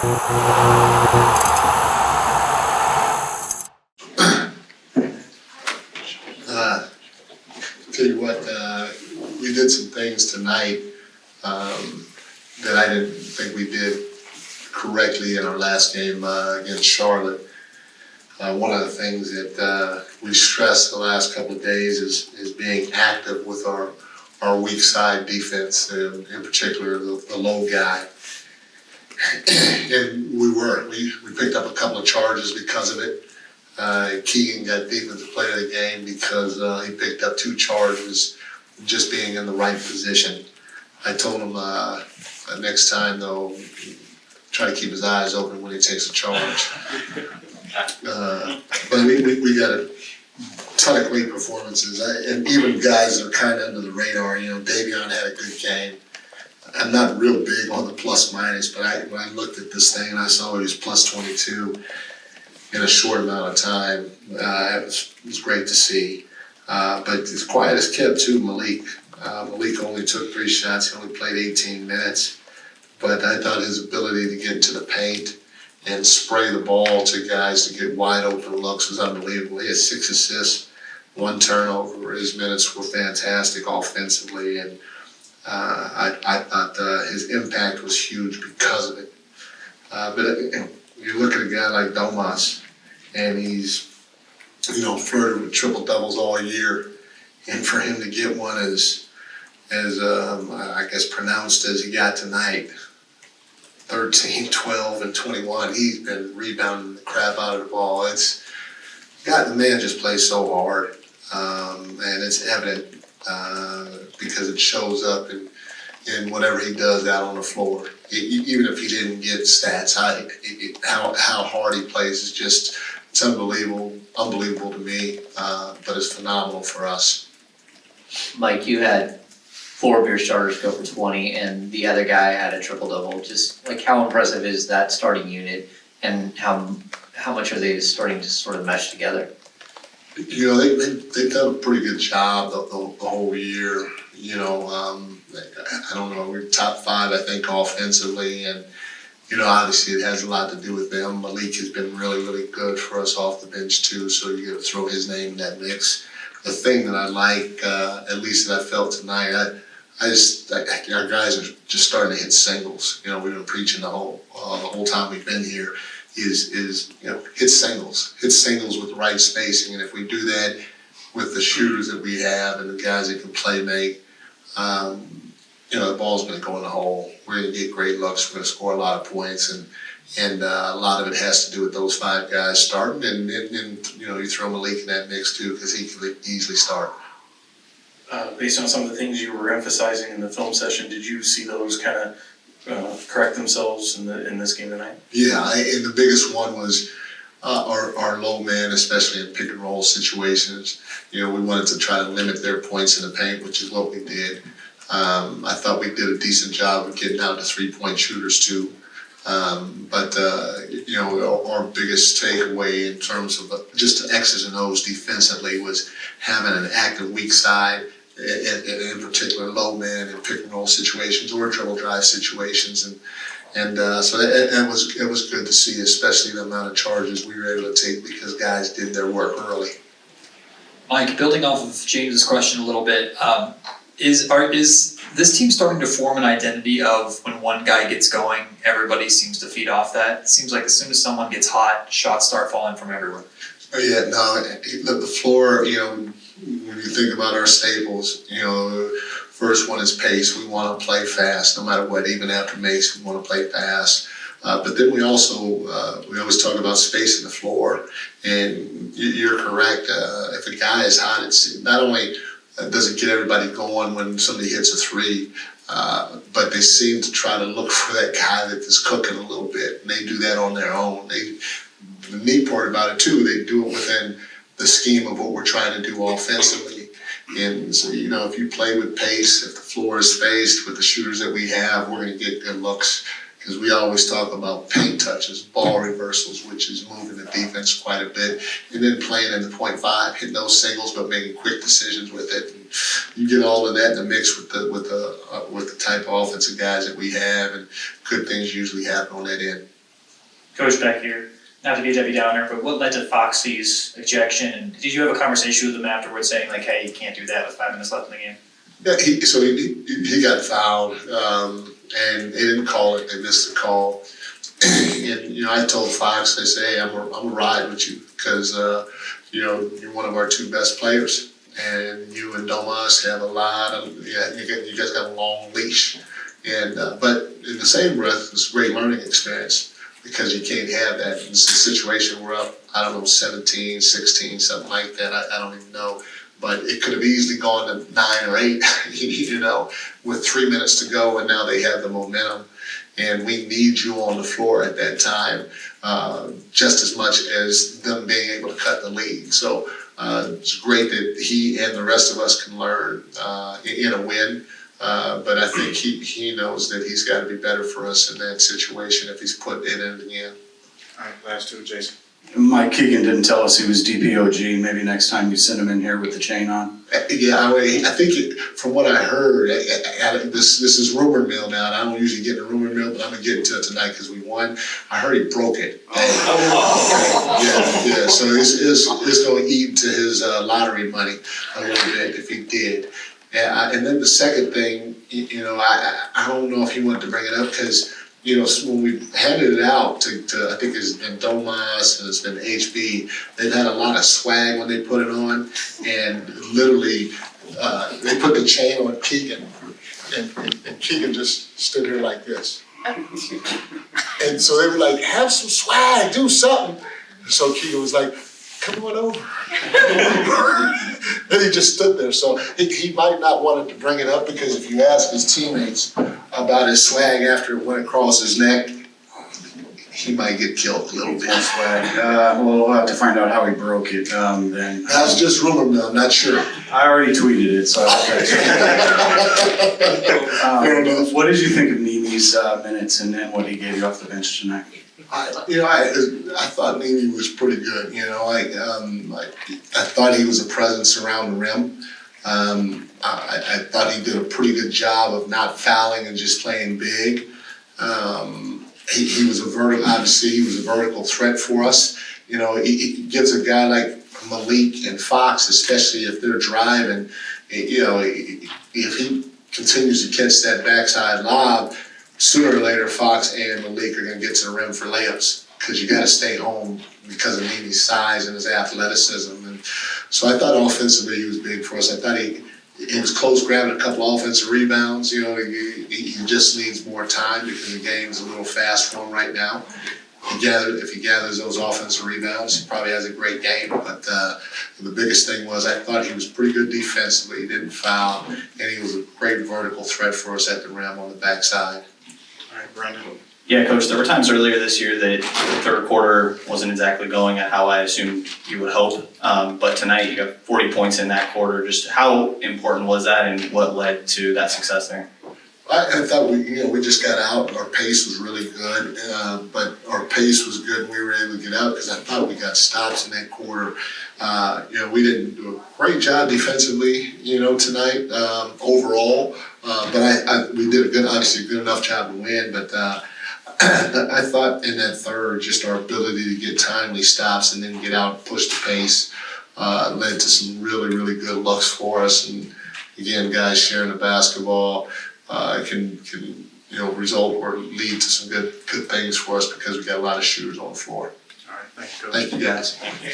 Tell you what, we did some things tonight that I didn't think we did correctly in our last game against Charlotte. One of the things that we stressed the last couple of days is being active with our weak side defense, in particular the low guy. And we picked up a couple of charges because of it. Keegan got defensive player of the game because he picked up 2 charges just being in the right position. I told him next time though, try to keep his eyes open when he takes a charge. But we got a ton of great performances, and even guys that are kind of under the radar. You know, Davion had a good game. I'm not real big on the plus minus, but when I looked at this thing and I saw he was plus 22 in a short amount of time, it was great to see. But as quiet as kept too, Malik. Malik only took 3 shots. He only played 18 minutes. But I thought his ability to get into the paint and spray the ball to guys to get wide open looks was unbelievable. He had 6 assists, 1 turnover. His minutes were fantastic offensively, and I thought his impact was huge because of it. But you look at a guy like Domas, and he's flirted with triple doubles all year, and for him to get one as I guess pronounced as he got tonight. 13, 12, and 21. He's been rebounding the crap out of the ball. The man just plays so hard, and it's evident because it shows up in whatever he does out on the floor. Even if he didn't get stats, how hard he plays is it's unbelievable to me, but it's phenomenal for us. Mike, you had 4 of your starters go for 20, and the other guy had a triple-double. Just like, how impressive is that starting unit, and how much are they starting to sort of mesh together? You know, they've done a pretty good job the whole year. I don't know, we're top 5, I think, offensively, and obviously it has a lot to do with them. Malik has been really, really good for us off the bench too, so you got to throw his name in that mix. The thing that I like, at least that I felt tonight, our guys are just starting to hit singles. We've been preaching the whole time we've been here is hit singles with the right spacing, and if we do that with the shooters that we have and the guys that can play make, the ball's going to go in the hole. We're going to get great looks. We're going to score a lot of points, and a lot of it has to do with those 5 guys starting, and you throw Malik in that mix too because he could easily start. Based on some of the things you were emphasizing in the film session, did you see those kind of correct themselves in this game tonight? Yeah, and the biggest one was our low man, especially in pick and roll situations. We wanted to try to limit their points in the paint, which is what we did. I thought we did a decent job of getting out to 3-point shooters too. But our biggest takeaway in terms of just the X's and O's defensively was having an active weak side, in particular low man in pick and roll situations or dribble drive situations, and so it was good to see, especially the amount of charges we were able to take because guys did their work early. Mike, building off of James's question a little bit, is this team starting to form an identity of when one guy gets going, everybody seems to feed off that? It seems like as soon as someone gets hot, shots start falling from everywhere. Oh yeah, no, the floor, when you think about our staples, first one is pace. We want to play fast, no matter what. Even after makes, we want to play fast. But then we also, we always talk about spacing the floor. And you're correct. If a guy is hot, it's not only does it get everybody going when somebody hits a 3, but they seem to try to look for that guy that is cooking a little bit. And they do that on their own. The neat part about it too, they do it within the scheme of what we're trying to do offensively. And so, if you play with pace, if the floor is spaced with the shooters that we have, we're going to get good looks. Because we always talk about paint touches, ball reversals, which is moving the defense quite a bit, and then playing in the 0.5, hitting those singles, but making quick decisions with it. And you get all of that in the mix with the type of offensive guys that we have, and good things usually happen on that end. Coach back here, not to be a Debbie Downer, but what led to Foxy's ejection? And did you have a conversation with him afterwards saying like, hey, you can't do that with 5 minutes left in the game? Yeah, he got fouled, and they didn't call it, they missed the call. And, I told Fox, I say, hey, I'm gonna ride with you, because, you're one of our 2 best players. And you and Domas have a lot of, you guys got a long leash. And, but in the same breath, it's a great learning experience, because you can't have that. It's a situation we're up, 17, 16, something like that, I don't even know. But it could have easily gone to 9 or 8, with 3 minutes to go, and now they have the momentum. And we need you on the floor at that time, just as much as them being able to cut the lead. So it's great that he and the rest of us can learn in a win. But I think he knows that he's got to be better for us in that situation if he's put it in again. All right, last 2, Jason. Mike Keegan didn't tell us he was DPOG. Maybe next time you send him in here with the chain on. Yeah, I think from what I heard, this is rumor mill now, and I don't usually get in the rumor mill, but I'm gonna get into it tonight because we won. I heard he broke it. Yeah. So it's going to eat into his lottery money a little bit if he did. And then the second thing, I don't know if he wanted to bring it up because. When we handed it out to I think it's been Domas and it's been HB, they've had a lot of swag when they put it on, and literally they put the chain on Keegan, and Keegan just stood here like this. And so they were like, have some swag, do something. And so Keegan was like, come on over. And he just stood there. So he might not want to bring it up because if you ask his teammates about his swag after it went across his neck, he might get killed a little bit. Swag. Well, we'll have to find out how he broke it then. That's just rumor mill, I'm not sure. I already tweeted it, so. What did you think of Nimi's minutes and what he gave you off the bench tonight? I thought Nimi was pretty good. I thought he was a presence around the rim. I thought he did a pretty good job of not fouling and just playing big. He was obviously he was a vertical threat for us. He gives a guy like Malik and Fox, especially if they're driving, if he continues to catch that backside lob, sooner or later Fox and Malik are going to get to the rim for layups because you got to stay home because of Nimi's size and his athleticism. And so I thought offensively he was big for us. I thought he was close grabbing a couple offensive rebounds. He just needs more time because the game's a little fast for him right now. If he gathers those offensive rebounds, he probably has a great game. But the biggest thing was I thought he was pretty good defensively. He didn't foul, and he was a great vertical threat for us at the rim on the backside. All right, Brandon. Yeah, Coach, there were times earlier this year that the third quarter wasn't exactly going at how I assumed you would hope. But tonight you got 40 points in that quarter. Just how important was that and what led to that success there? I thought we just got out. Our pace was really good, but our pace was good and we were able to get out because I thought we got stops in that quarter. We didn't do a great job defensively, tonight overall, but we did obviously a good enough job to win. But I thought in that third, just our ability to get timely stops and then get out and push the pace led to some really, really good looks for us. And again, guys sharing the basketball can result or lead to some good things for us because we got a lot of shooters on the floor. All right, thank you, Coach. Thank you, guys. Thank you.